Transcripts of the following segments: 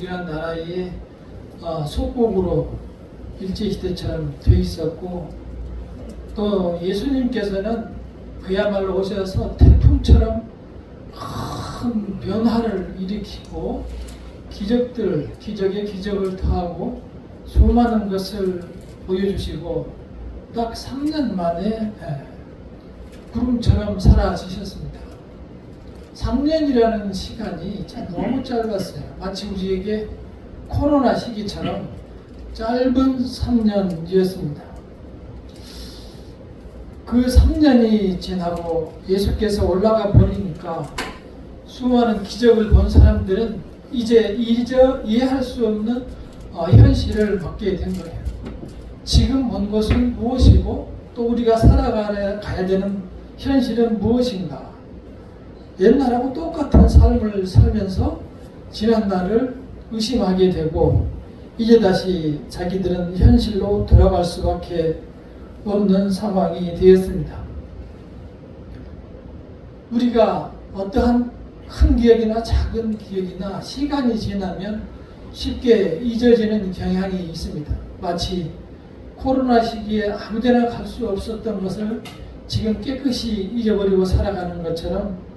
천국이란 나라의 속국으로 일제시대처럼 돼 있었고, 또 예수님께서는 그야말로 오셔서 태풍처럼 큰 변화를 일으키고 기적의 기적을 더하고 수많은 것을 보여주시고 딱 3년 만에 구름처럼 사라지셨습니다. 3년이라는 시간이 너무 짧았어요. 마치 우리에게 코로나 시기처럼 짧은 3년이었습니다. 그 3년이 지나고 예수께서 올라가 버리니까 수많은 기적을 본 사람들은 이제 이해할 수 없는 현실을 받게 된 거예요. 지금 본 것은 무엇이고 또 우리가 살아가야 되는 현실은 무엇인가? 옛날하고 똑같은 삶을 살면서 지난 날을 의심하게 되고 이제 다시 자기들은 현실로 돌아갈 수밖에 없는 상황이 되었습니다. 우리가 어떠한 큰 기억이나 작은 기억이나 시간이 지나면 쉽게 잊어지는 경향이 있습니다. 마치 코로나 시기에 아무데나 갈 수 없었던 것을 지금 깨끗이 잊어버리고 살아가는 것처럼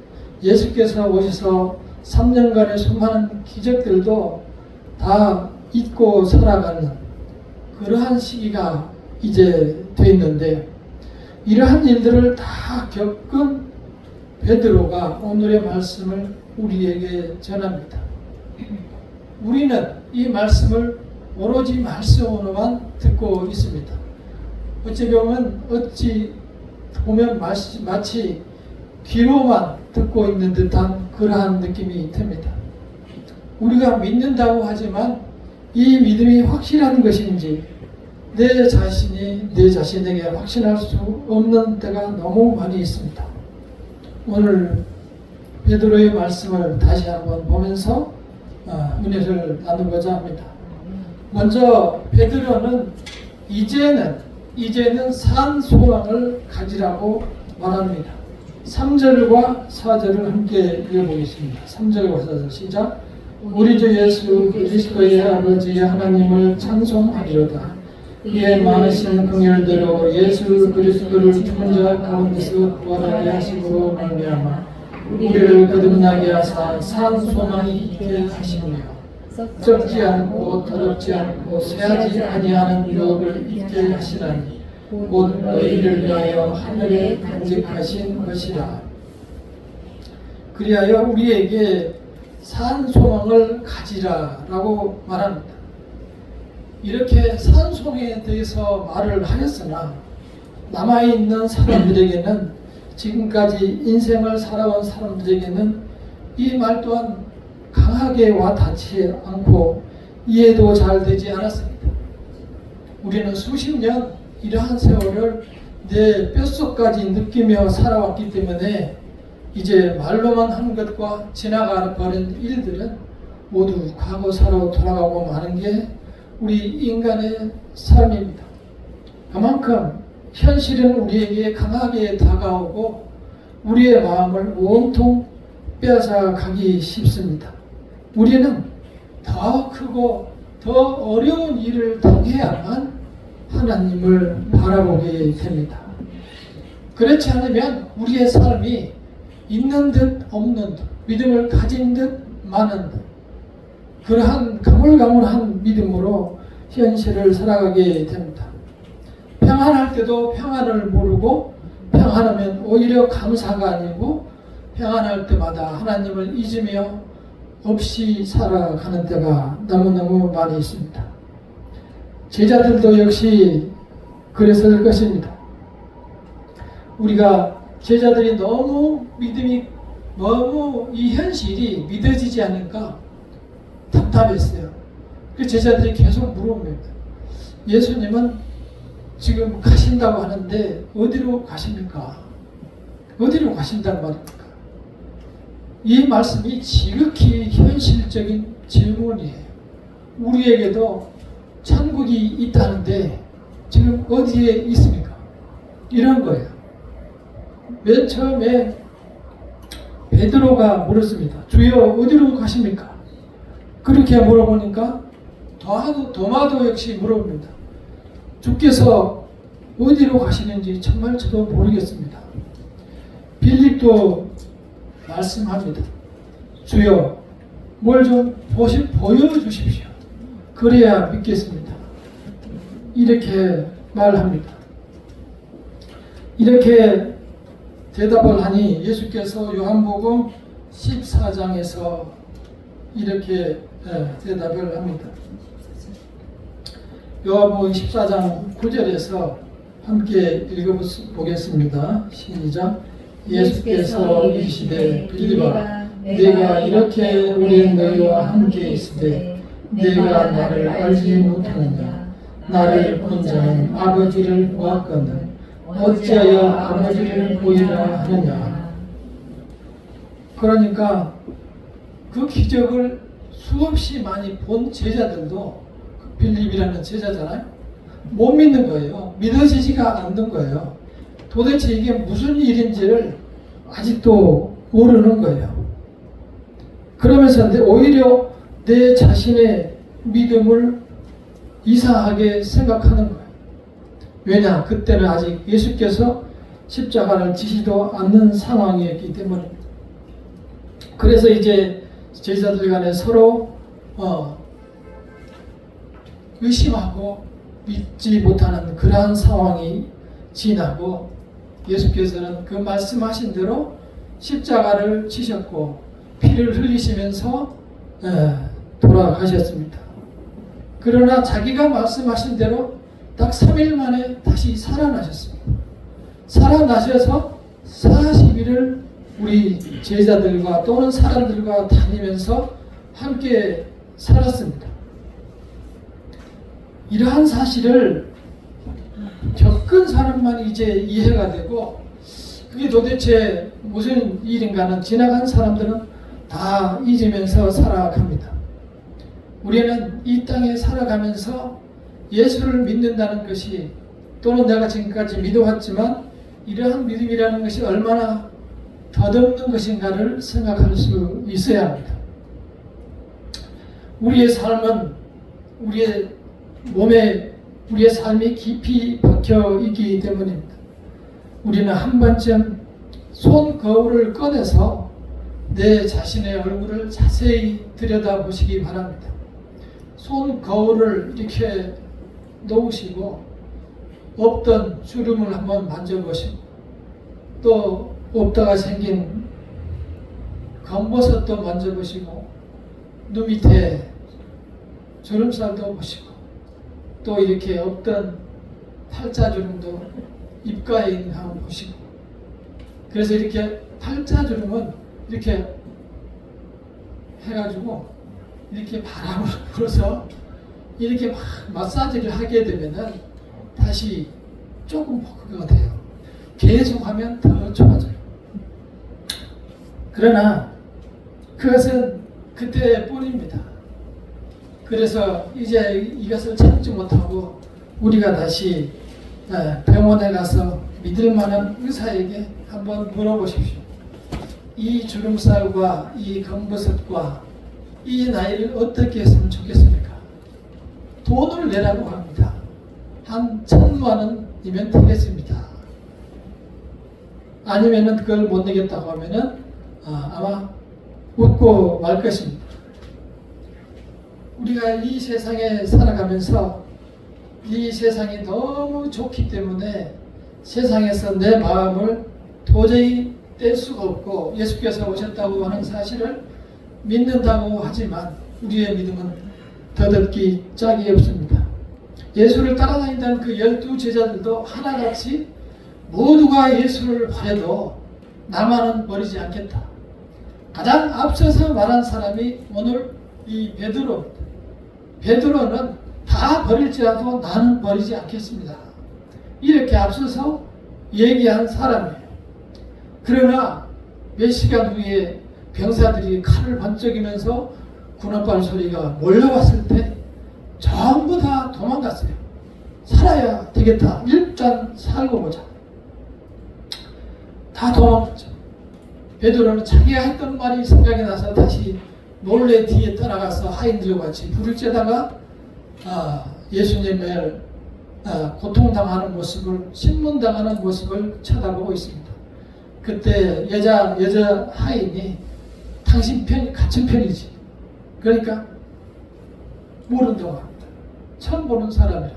예수께서 오셔서 3년간의 수많은 기적들도 다 잊고 살아가는 그러한 시기가 이제 돼 있는데, 이러한 일들을 다 겪은 베드로가 오늘의 말씀을 우리에게 전합니다. 우리는 이 말씀을 오로지 말씀으로만 듣고 있습니다. 어찌 보면 마치 귀로만 듣고 있는 듯한 그러한 느낌이 듭니다. 우리가 믿는다고 하지만 이 믿음이 확실한 것인지 내 자신에게 확신할 수 없는 때가 너무 많이 있습니다. 오늘 베드로의 말씀을 다시 한번 보면서 은혜를 나누고자 합니다. 먼저 베드로는 이제는 산 소망을 가지라고 말합니다. 3절과 4절을 함께 읽어보겠습니다. 3절과 4절 시작. 우리 주 예수 그리스도의 아버지 하나님을 찬송하리로다. 이에 많으신 긍휼대로 예수 그리스도를 죽은 자 가운데서 부활하게 하심으로 말미암아 우리를 거듭나게 하사 산 소망이 있게 하시며 썩지 않고 더럽지 않고 쇠하지 아니하는 유업을 있게 하시라니 곧 너희를 위하여 하늘에 간직하신 것이라. 그리하여 우리에게 산 소망을 가지라라고 말합니다. 이렇게 산 소망에 대해서 말을 하였으나 남아있는 사람들에게는, 지금까지 인생을 살아온 사람들에게는 이 말 또한 강하게 와닿지 않고 이해도 잘 되지 않았습니다. 우리는 수십 년 이러한 세월을 내 뼛속까지 느끼며 살아왔기 때문에 이제 말로만 한 것과 지나가 버린 일들은 모두 과거사로 돌아가고 마는 게 우리 인간의 삶입니다. 그만큼 현실은 우리에게 강하게 다가오고 우리의 마음을 온통 빼앗아 가기 쉽습니다. 우리는 더 크고 더 어려운 일을 당해야만 하나님을 바라보게 됩니다. 그렇지 않으면 우리의 삶이 있는 듯 없는 듯, 믿음을 가진 듯 마는 듯, 그러한 가물가물한 믿음으로 현실을 살아가게 됩니다. 평안할 때도 평안을 모르고, 평안하면 오히려 감사가 아니고 평안할 때마다 하나님을 잊으며 없이 살아가는 때가 너무너무 많이 있습니다. 제자들도 역시 그랬을 것입니다. 우리가 제자들이 너무 이 현실이 믿어지지 않으니까 답답했어요. 그 제자들이 계속 물어봅니다. 예수님은 지금 가신다고 하는데 어디로 가십니까? 어디로 가신다는 말입니까? 이 말씀이 지극히 현실적인 질문이에요. 우리에게도 천국이 있다는데 지금 어디에 있습니까? 이런 거예요. 맨 처음에 베드로가 물었습니다. 주여 어디로 가십니까? 그렇게 물어보니까 도마도 역시 물어봅니다. 주께서 어디로 가시는지 정말 저도 모르겠습니다. 빌립도 말씀합니다. 주여, 뭘 좀 보여주십시오. 그래야 믿겠습니다. 이렇게 말합니다. 이렇게 대답을 하니 예수께서 요한복음 14장에서 이렇게 대답을 합니다. 요한복음 14장 9절에서 함께 읽어보겠습니다. 시작. 예수께서 이르시되 빌립아, 내가 이렇게 오래 너희와 함께 있으되 내가 나를 알지 못하느냐? 나를 본 자는 아버지를 보았거늘 어찌하여 아버지를 보이라 하느냐? 그러니까 그 기적을 수없이 많이 본 제자들도, 빌립이라는 제자잖아요, 못 믿는 거예요. 믿어지지가 않는 거예요. 도대체 이게 무슨 일인지를 아직도 모르는 거예요. 그러면서 오히려 내 자신의 믿음을 이상하게 생각하는 거예요. 왜냐? 그때는 아직 예수께서 십자가를 지시도 않는 상황이었기 때문입니다. 그래서 이제 제자들 간에 서로 의심하고 믿지 못하는 그러한 상황이 지나고 예수께서는 그 말씀하신 대로 십자가를 지셨고 피를 흘리시면서 돌아가셨습니다. 그러나 자기가 말씀하신 대로 딱 3일 만에 다시 살아나셨습니다. 살아나셔서 40일을 우리 제자들과 또는 사람들과 다니면서 함께 살았습니다. 이러한 사실을 겪은 사람만 이제 이해가 되고, 그게 도대체 무슨 일인가는 지나간 사람들은 다 잊으면서 살아갑니다. 우리는 이 땅에 살아가면서 예수를 믿는다는 것이, 또는 내가 지금까지 믿어왔지만 이러한 믿음이라는 것이 얼마나 덧없는 것인가를 생각할 수 있어야 합니다. 우리의 삶은 우리의 몸에 우리의 삶이 깊이 박혀 있기 때문입니다. 우리는 한 번쯤 손 거울을 꺼내서 내 자신의 얼굴을 자세히 들여다보시기 바랍니다. 손 거울을 이렇게 놓으시고 없던 주름을 한번 만져보시고, 또 없다가 생긴 검버섯도 만져보시고, 눈 밑에 주름살도 보시고, 또 이렇게 없던 팔자주름도 입가에 있는 거 보시고, 그래서 이렇게 팔자주름은 이렇게 해가지고 이렇게 바람을 불어서 이렇게 막 마사지를 하게 되면은 다시 조금 복구가 돼요. 계속 하면 더 좋아져요. 그러나 그것은 그때뿐입니다. 그래서 이제 이것을 참지 못하고 우리가 다시 병원에 가서 믿을 만한 의사에게 한번 물어보십시오. 이 주름살과 이 검버섯과 이 나이를 어떻게 했으면 좋겠습니까? 돈을 내라고 합니다. 한 1,000,000원이면 되겠습니다. 아니면은 그걸 못 내겠다고 하면은 아마 웃고 말 것입니다. 우리가 이 세상에 살아가면서 이 세상이 너무 좋기 때문에 세상에서 내 마음을 도저히 뗄 수가 없고, 예수께서 오셨다고 하는 사실을 믿는다고 하지만 우리의 믿음은 더듬기 짝이 없습니다. 예수를 따라다니던 그 12제자들도 하나같이 모두가 예수를 바래도 나만은 버리지 않겠다. 가장 앞서서 말한 사람이 오늘 이 베드로입니다. 베드로는 다 버릴지라도 나는 버리지 않겠습니다. 이렇게 앞서서 얘기한 사람이에요. 그러나 몇 시간 후에 병사들이 칼을 번쩍이면서 군합발 소리가 몰려왔을 때 전부 다 도망갔어요. 살아야 되겠다. 일단 살고 보자. 다 도망갔죠. 베드로는 자기가 했던 말이 생각이 나서 다시 몰래 뒤에 따라가서 하인들과 같이 불을 쬐다가 예수님을 고통당하는 모습을, 신문당하는 모습을 쳐다보고 있습니다. 그때 여자 하인이 당신 편 같은 편이지. 그러니까 모른다고 합니다. 처음 보는 사람이라.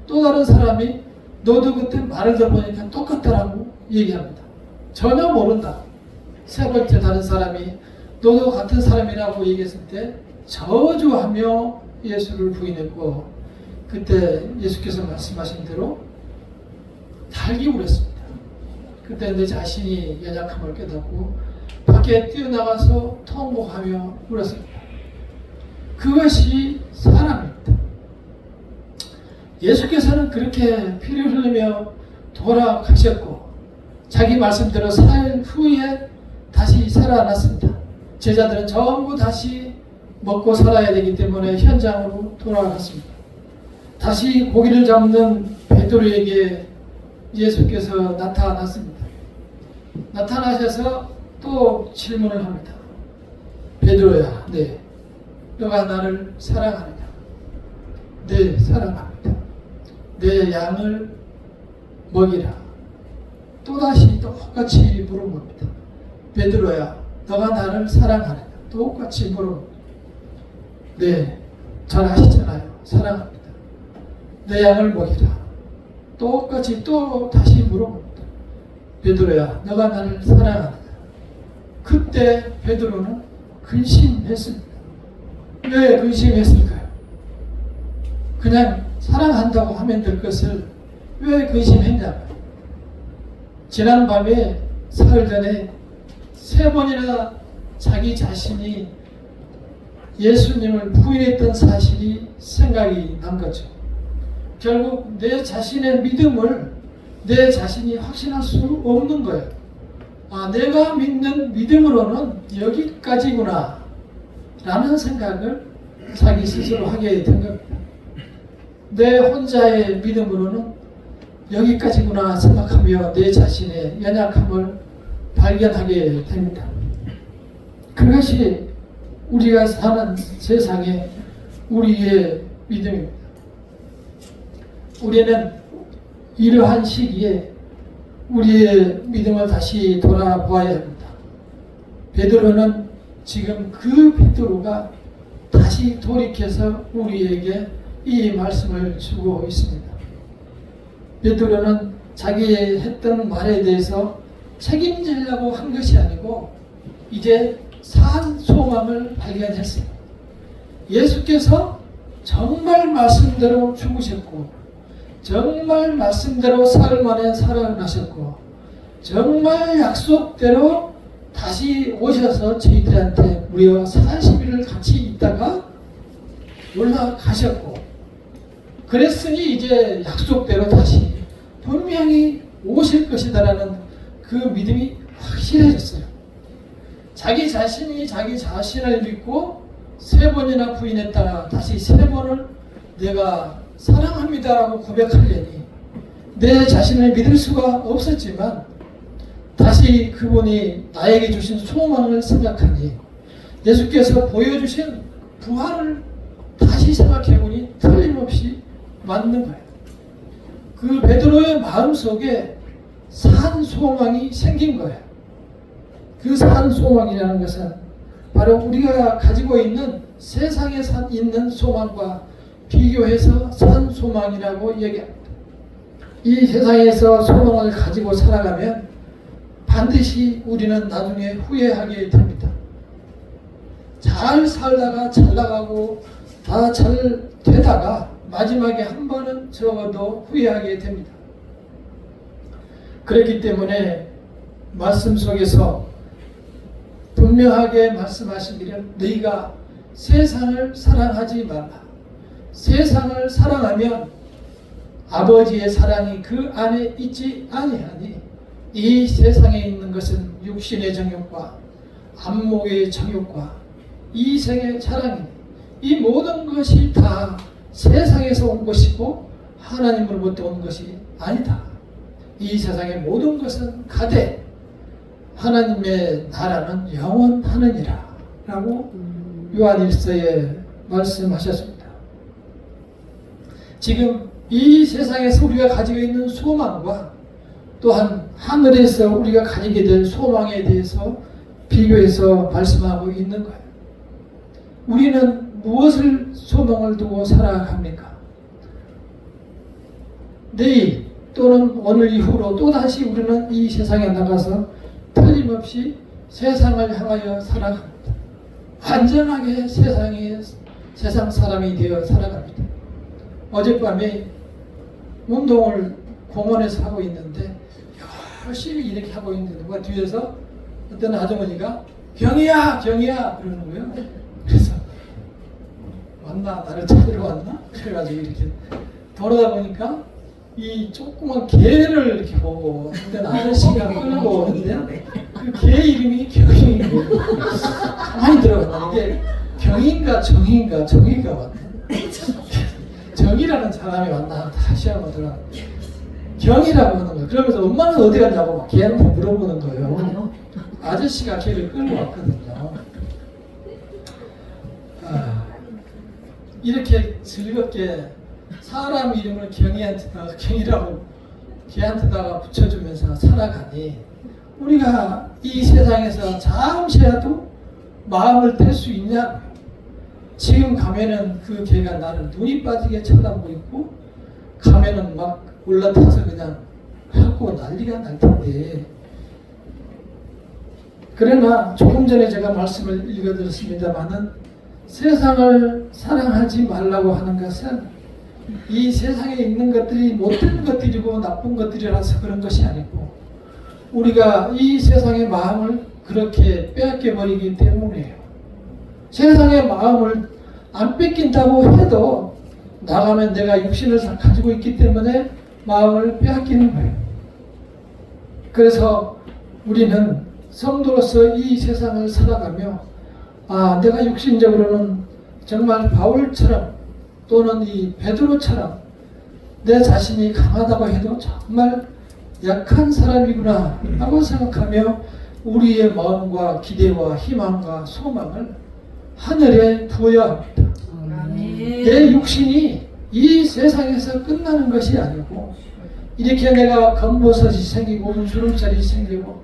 또 다른 사람이 너도 그때 말을 들어보니까 똑같다라고 얘기합니다. 전혀 모른다. 세 번째 다른 사람이 너도 같은 사람이라고 얘기했을 때 저주하며 예수를 부인했고, 그때 예수께서 말씀하신 대로 달기 울었습니다. 그때 내 자신이 연약함을 깨닫고 밖에 뛰어나가서 통곡하며 울었습니다. 그것이 사랑입니다. 예수께서는 그렇게 피를 흘리며 돌아가셨고 자기 말씀대로 4일 후에 다시 살아났습니다. 제자들은 전부 다시 먹고 살아야 되기 때문에 현장으로 돌아갔습니다. 다시 고기를 잡는 베드로에게 예수께서 나타났습니다. 나타나셔서 또 질문을 합니다. 베드로야, 네, 너가 나를 사랑하느냐? 네, 사랑합니다. 내 양을 먹이라. 또다시 똑같이 물은 겁니다. 베드로야, 너가 나를 사랑하느냐? 똑같이 물은 겁니다. 네, 잘 아시잖아요. 사랑합니다. 내 양을 먹이라. 똑같이 또 다시 물어봅니다. 베드로야, 너가 나를 사랑하느냐? 그때 베드로는 근심했습니다. 왜 근심했을까요? 그냥 사랑한다고 하면 될 것을 왜 근심했냐고요. 지난 밤에 사흘 전에 3번이나 자기 자신이 예수님을 부인했던 사실이 생각이 난 거죠. 결국 내 자신의 믿음을 내 자신이 확신할 수 없는 거예요. 내가 믿는 믿음으로는 여기까지구나 라는 생각을 자기 스스로 하게 된 겁니다. 내 혼자의 믿음으로는 여기까지구나 생각하며 내 자신의 연약함을 발견하게 됩니다. 그것이 우리가 사는 세상의 우리의 믿음입니다. 우리는 이러한 시기에 우리의 믿음을 다시 돌아보아야 합니다. 베드로는 지금 그 베드로가 다시 돌이켜서 우리에게 이 말씀을 주고 있습니다. 베드로는 자기 했던 말에 대해서 책임지려고 한 것이 아니고 이제 산 소망을 발견했어요. 예수께서 정말 말씀대로 죽으셨고 정말 말씀대로 사흘 만에 살아나셨고 정말 약속대로 다시 오셔서 저희들한테 무려 40일을 같이 있다가 올라가셨고 그랬으니 이제 약속대로 다시 분명히 오실 것이다라는 그 믿음이 확실해졌어요. 자기 자신이 자기 자신을 믿고 3번이나 부인했다가 다시 3번을 내가 사랑합니다라고 고백하려니 내 자신을 믿을 수가 없었지만 다시 그분이 나에게 주신 소망을 생각하니 예수께서 보여주신 부활을 다시 생각해보니 틀림없이 맞는 거예요. 그 베드로의 마음속에 산 소망이 생긴 거예요. 그 산 소망이라는 것은 바로 우리가 가지고 있는 세상에 있는 소망과 비교해서 산 소망이라고 얘기합니다. 이 세상에서 소망을 가지고 살아가면 반드시 우리는 나중에 후회하게 됩니다. 잘 살다가 잘 나가고 다 잘 되다가 마지막에 한 번은 적어도 후회하게 됩니다. 그렇기 때문에 말씀 속에서 분명하게 말씀하시기를 너희가 세상을 사랑하지 말라. 세상을 사랑하면 아버지의 사랑이 그 안에 있지 아니하니 이 세상에 있는 것은 육신의 정욕과 안목의 정욕과 이생의 자랑이니 이 모든 것이 다 세상에서 온 것이고 하나님으로부터 온 것이 아니다. 이 세상의 모든 것은 가되 하나님의 나라는 영원하느니라 라고 요한일서에 말씀하셨습니다. 지금 이 세상에서 우리가 가지고 있는 소망과 또한 하늘에서 우리가 가지게 될 소망에 대해서 비교해서 말씀하고 있는 거예요. 우리는 무엇을 소망을 두고 살아갑니까? 내일 또는 오늘 이후로 또다시 우리는 이 세상에 나가서 틀림없이 세상을 향하여 살아갑니다. 완전하게 세상 사람이 되어 살아갑니다. 어젯밤에 운동을 공원에서 하고 있는데 열심히 이렇게 하고 있는데 누가 뒤에서 어떤 아주머니가 경희야 그러는 거예요. 그래서 왔나? 나를 찾으러 왔나? 그래가지고 이렇게 돌아다 보니까 이 조그만 개를 이렇게 보고 어떤 아저씨가 끌고 오는데 그 개 이름이 경희인 거예요. 가만히 들어봤다. 이게 경인가 정인가 왔나? 정이라는 사람이 왔나? 다시 한번 들어. 경이라고 하는 거예요. 그러면서 엄마는 어디 갔냐고 막 걔한테 물어보는 거예요. 아저씨가 걔를 끌고 왔거든요. 이렇게 즐겁게 사람 이름을 경이라고 걔한테다가 붙여주면서 살아가니 우리가 이 세상에서 잠시라도 마음을 뗄 수 있냐? 지금 가면은 그 개가 나를 눈이 빠지게 쳐다보고 있고 가면은 막 올라타서 그냥 하고 난리가 날 텐데, 그러나 조금 전에 제가 말씀을 읽어드렸습니다마는 세상을 사랑하지 말라고 하는 것은 이 세상에 있는 것들이 못된 것들이고 나쁜 것들이라서 그런 것이 아니고 우리가 이 세상의 마음을 그렇게 빼앗겨 버리기 때문이에요. 세상의 마음을 안 뺏긴다고 해도 나가면 내가 육신을 가지고 있기 때문에 마음을 빼앗기는 거예요. 그래서 우리는 성도로서 이 세상을 살아가며 내가 육신적으로는 정말 바울처럼 또는 이 베드로처럼 내 자신이 강하다고 해도 정말 약한 사람이구나 하고 생각하며 우리의 마음과 기대와 희망과 소망을 하늘에 두어야 합니다. 내 육신이 이 세상에서 끝나는 것이 아니고 이렇게 내가 검버섯이 생기고 주름살이 생기고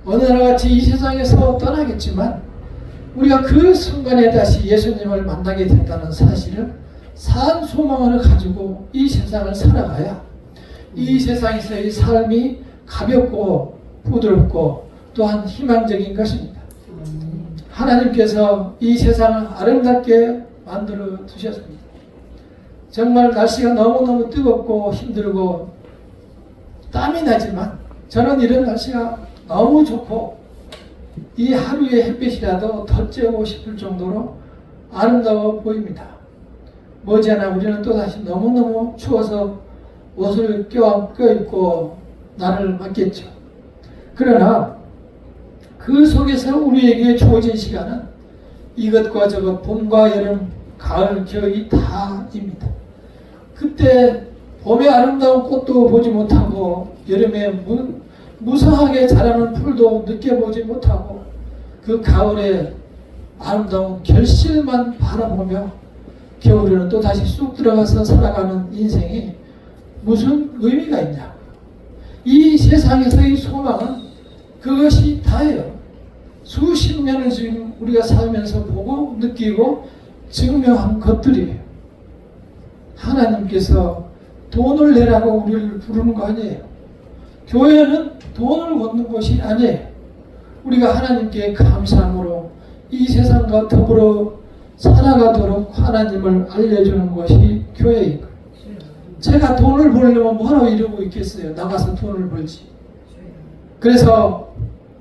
어느 날같이 이 세상에서 떠나겠지만 우리가 그 순간에 다시 예수님을 만나게 된다는 사실을 산 소망을 가지고 이 세상을 살아가야 이 세상에서의 삶이 가볍고 부드럽고 또한 희망적인 것입니다. 하나님께서 이 세상을 아름답게 만들어 두셨습니다. 정말 날씨가 너무너무 뜨겁고 힘들고 땀이 나지만 저는 이런 날씨가 너무 좋고 이 하루의 햇빛이라도 더 쬐고 싶을 정도로 아름다워 보입니다. 머지않아 우리는 또다시 너무너무 추워서 옷을 껴입고 날을 맞겠죠. 그러나 그 속에서 우리에게 주어진 시간은 이것과 저것 봄과 여름, 가을, 겨울이 다입니다. 그때 봄에 아름다운 꽃도 보지 못하고 여름에 무성하게 자라는 풀도 느껴보지 못하고 그 가을에 아름다운 결실만 바라보며 겨울에는 또 다시 쑥 들어가서 살아가는 인생이 무슨 의미가 있냐. 이 세상에서의 소망은 그것이 다예요. 수십 년을 지금 우리가 살면서 보고 느끼고 증명한 것들이에요. 하나님께서 돈을 내라고 우리를 부르는 거 아니에요. 교회는 돈을 걷는 곳이 아니에요. 우리가 하나님께 감사함으로 이 세상과 더불어 살아가도록 하나님을 알려주는 것이 교회인 거예요. 제가 돈을 벌려면 뭐라고 이러고 있겠어요. 나가서 돈을 벌지. 그래서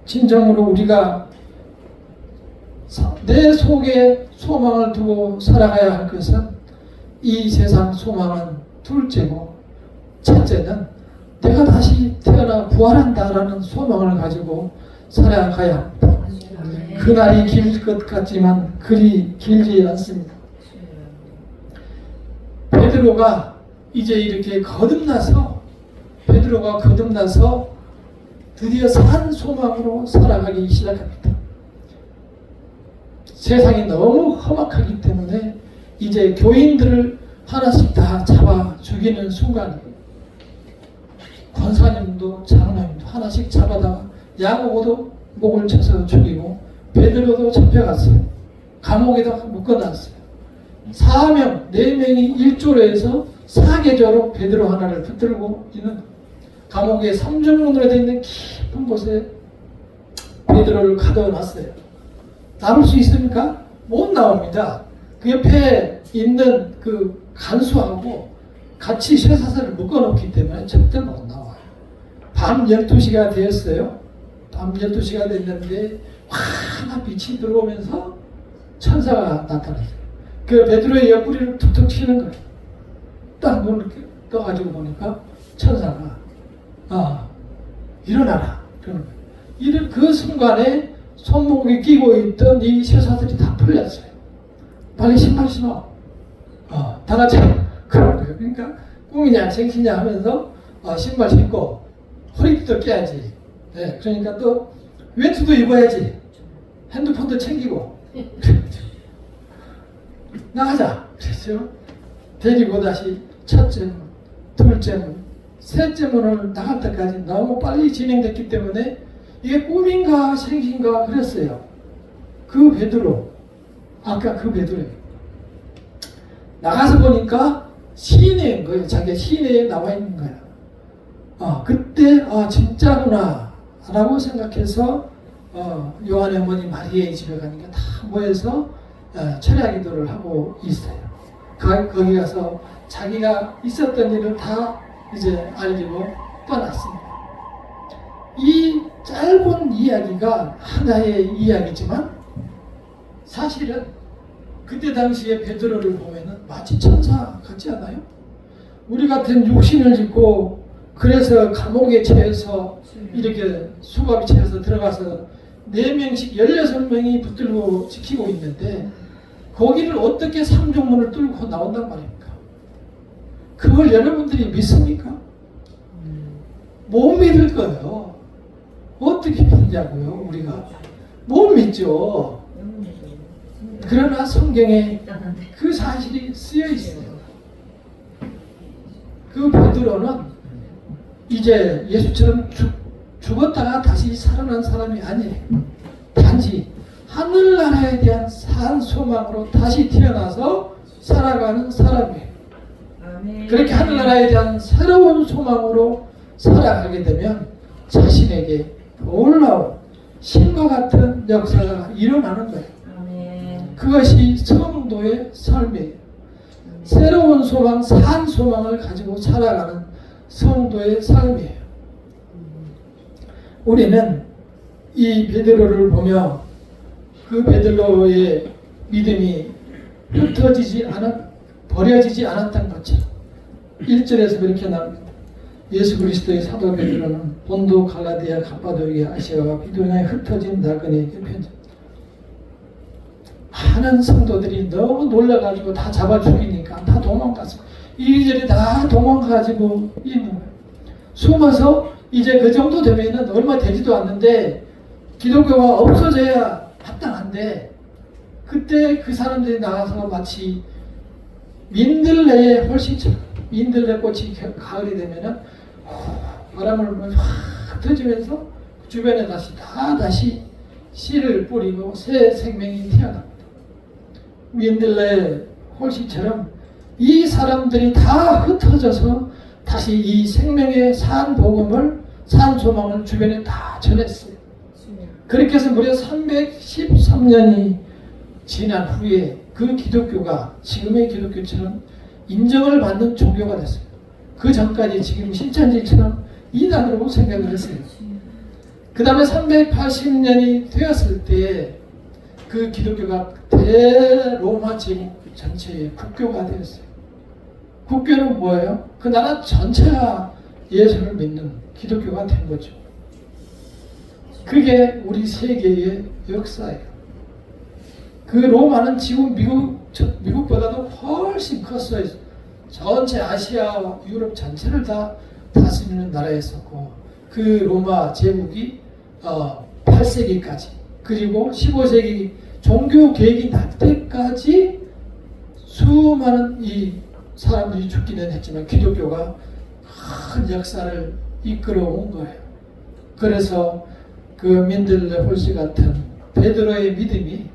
진정으로 우리가 내 속에 소망을 두고 살아가야 할 것은 이 세상 소망은 둘째고 첫째는 내가 다시 태어나 부활한다라는 소망을 가지고 살아가야 합니다. 그날이 길 것 같지만 그리 길지 않습니다. 베드로가 이제 이렇게 거듭나서 드디어 산 소망으로 살아가기 시작합니다. 세상이 너무 험악하기 때문에 이제 교인들을 하나씩 다 잡아 죽이는 순간 권사님도 장로님도 하나씩 잡아다가 야고보도 목을 쳐서 죽이고 베드로도 잡혀갔어요. 감옥에다 묶어놨어요. 4명, 4명이 일조로 해서 사계조로 베드로 하나를 붙들고 있는 감옥에 3중문으로 되어 있는 깊은 곳에 베드로를 가둬놨어요. 나올 수 있습니까? 못 나옵니다. 그 옆에 있는 그 간수하고 같이 쇠사슬을 묶어놓기 때문에 절대 못 나와요. 밤 12시가 되었어요. 밤 12시가 됐는데 환한 빛이 들어오면서 천사가 나타났어요. 그 베드로의 옆구리를 툭툭 치는 거예요. 딱 눈을 떠가지고 보니까 천사가 일어나라 그러는 거예요. 이런 그 순간에 손목에 끼고 있던 이 쇠사슬이 다 풀렸어요. 빨리 신발 신어. 다 같이 그런 거예요. 그러니까 꿈이냐 생시냐 하면서 신발 신고 허리띠도 껴야지. 네, 그러니까 또 외투도 입어야지. 핸드폰도 챙기고 나가자. 그랬죠. 데리고 다시 첫째 문, 둘째 문, 셋째 문을 나갈 때까지 너무 빨리 진행됐기 때문에 이게 꿈인가 생신가 그랬어요. 그 베드로, 아까 그 베드로 나가서 보니까 시내인 거예요. 자기가 시내에 나와 있는 거야. 그때 진짜구나 라고 생각해서 요한의 어머니 마리아의 집에 가니까 다 모여서 철야 기도를 하고 있어요. 거기 가서 자기가 있었던 일을 다 이제 알리고 떠났습니다. 이 짧은 이야기가 하나의 이야기지만 사실은 그때 당시에 베드로를 보면은 마치 천사 같지 않아요? 우리 같은 육신을 짓고 그래서 감옥에 처해서 이렇게 수갑이 채워서 들어가서 4명씩 16명이 붙들고 지키고 있는데 거기를 어떻게 삼중문을 뚫고 나온단 말입니까? 그걸 여러분들이 믿습니까? 못 믿을 거예요. 어떻게 믿냐고요, 우리가. 못 믿죠. 그러나 성경에 그 사실이 쓰여 있어요. 그 베드로는 이제 예수처럼 죽었다가 다시 살아난 사람이 아니에요. 단지 하늘나라에 대한 산 소망으로 다시 태어나서 살아가는 사람이에요. 그렇게 하늘나라에 대한 새로운 소망으로 살아가게 되면 자신에게 놀라운 신과 같은 역사가 일어나는 거예요. 그것이 성도의 삶이에요. 새로운 소망, 산 소망을 가지고 살아가는 성도의 삶이에요. 우리는 이 베드로를 보며 그 베드로의 믿음이 버려지지 않았던 것처럼 1절에서 그렇게 나옵니다. 예수 그리스도의 사도 베드로는 본도, 갈라디아, 갑바도기아, 아시아와 비두냐에 흩어진 나그네에게 편지. 많은 성도들이 너무 놀라가지고 다 잡아 죽이니까 다 도망갔어. 이리저리 다 도망가지고 있는 거예요. 숨어서 이제 그 정도 되면은 얼마 되지도 않는데 기독교가 없어져야 합당한데 그때 그 사람들이 나가서 마치 민들레의 홀씨처럼 민들레 꽃이 가을이 되면은 바람을 확 터지면서 주변에 다시 씨를 뿌리고 새 생명이 태어납니다. 민들레 홀씨처럼 이 사람들이 다 흩어져서 다시 이 생명의 산 복음을, 산 소망을 주변에 다 전했어요. 그렇게 해서 무려 313년이 지난 후에 그 기독교가 지금의 기독교처럼 인정을 받는 종교가 됐어요. 그 전까지 지금 신천지처럼 이단으로 생각을 했어요. 그 다음에 380년이 되었을 때 그 기독교가 대로마 제국 전체의 국교가 되었어요. 국교는 뭐예요? 그 나라 전체가 예수를 믿는 기독교가 된 거죠. 그게 우리 세계의 역사예요. 그 로마는 지금 미국보다도 훨씬 컸어요. 전체 아시아와 유럽 전체를 다 다스리는 나라였었고 그 로마 제국이 8세기까지 그리고 15세기 종교 개혁이 날 때까지 수많은 이 사람들이 죽기는 했지만 기독교가 큰 역사를 이끌어온 거예요. 그래서 그 민들레 홀씨 같은 베드로의 믿음이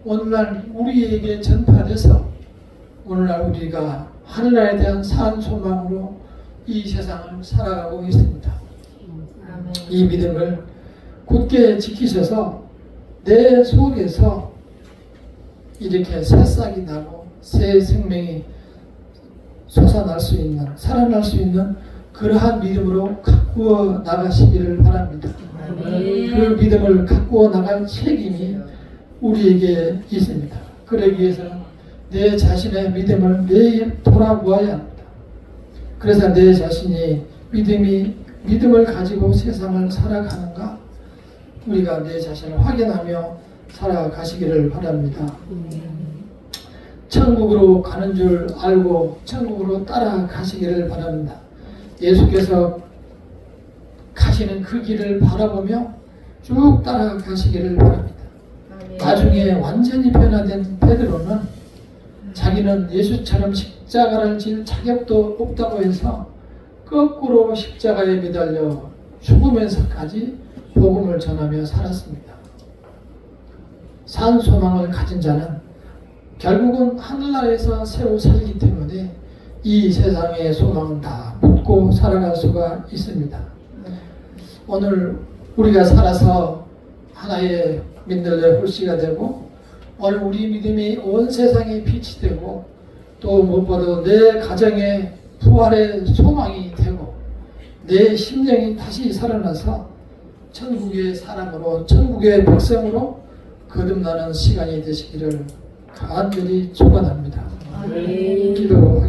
오늘날 우리에게 전파돼서 오늘날 우리가 하늘나라에 대한 산 소망으로 이 세상을 살아가고 있습니다. 이 믿음을 굳게 지키셔서 내 속에서 이렇게 새싹이 나고 새 생명이 솟아날 수 있는, 살아날 수 있는 그러한 믿음으로 가꾸어 나가시기를 바랍니다. 그 믿음을 가꾸어 나갈 책임이 우리에게 있습니다. 그러기 위해서는 내 자신의 믿음을 매일 돌아보아야 합니다. 그래서 내 자신이 믿음을 가지고 세상을 살아가는가 우리가 내 자신을 확인하며 살아가시기를 바랍니다. 천국으로 가는 줄 알고 천국으로 따라가시기를 바랍니다. 예수께서 가시는 그 길을 바라보며 쭉 따라가시기를 바랍니다. 나중에 완전히 변화된 베드로는 자기는 예수처럼 십자가를 질 자격도 없다고 해서 거꾸로 십자가에 매달려 죽으면서까지 복음을 전하며 살았습니다. 산 소망을 가진 자는 결국은 하늘나라에서 새로 살기 때문에 이 세상의 소망은 다 묻고 살아갈 수가 있습니다. 오늘 우리가 살아서 하나의 민들레 홀씨가 되고 오늘 우리 믿음이 온 세상에 빛이 되고 또 무엇보다 내 가정의 부활의 소망이 되고 내 심령이 다시 살아나서 천국의 사람으로 천국의 백성으로 거듭나는 시간이 되시기를 간절히 축원합니다. 기도하겠습니다.